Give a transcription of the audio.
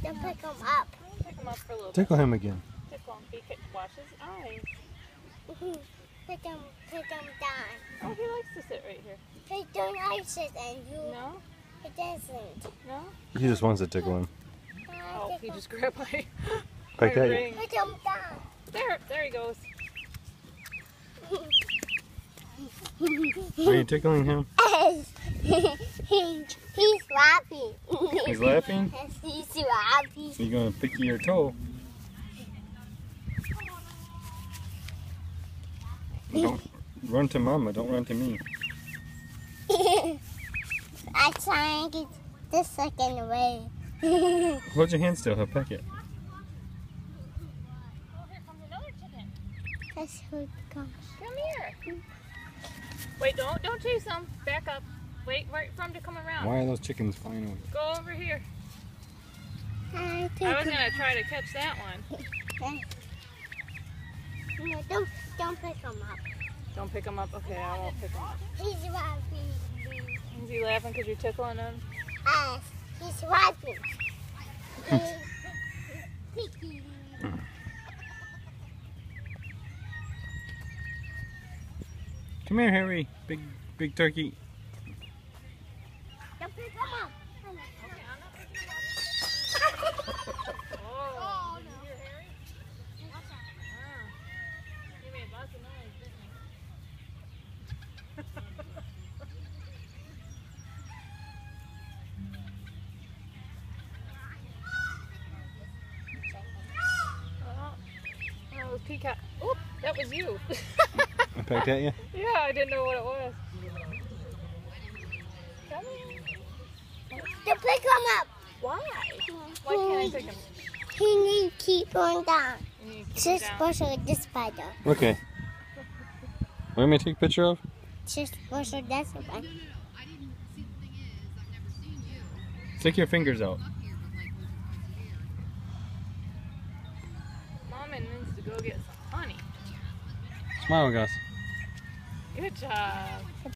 Then pick him up. Pick him up for a little Tickle bit. him again. Tickle him. Wash his eyes. Put him down. Oh, he likes to sit right here. He don't like it and you. No? He doesn't. No? He just wants to tickle him. Oh, he just grabbed my, Like my that. ring. Put him down. There he goes. Are you tickling him? He's laughing. He's laughing? Yes, he's laughing. You're going to pick your toe. Don't run to Mama. Don't run to me. I try and get this second away. Hold your hand still. He'll peck it. Oh, here comes another chicken. That's who it comes. Come here. Wait, don't chase him. Back up. Wait for him to come around. Why are those chickens flying over? Go over here. I I was gonna try to catch that one. No, don't pick him up. Don't pick him up. Okay, I won't pick him up. He's laughing. Is he laughing because you're tickling him? Yes, he's laughing. Picky. Come here, Harry. Big turkey. Don't pick him up. Okay, I'm not picking him up. Oh, did you hear Harry? He made lots of noise, didn't he? Oh, it was Peacock. Oop, that was you. I pecked at you? Yeah, I didn't know what it was. Come here. Don't pick him up. Why? Why can't I pick him? He needs to keep going down. You need to keep Just him down. push this spider. Okay. Want me to take a picture of? Just push this one. Stick your fingers out. Mama needs to go get some honey. Smile, Gus. Good job.